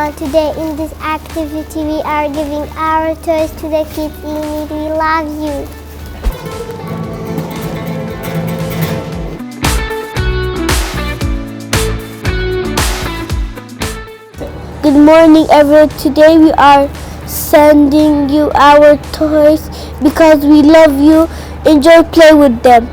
everyone. Today in this activity we are giving our toys to the kids in need. We love you. Good morning everyone. Today we are sending you our toys because we love you. Enjoy play with them.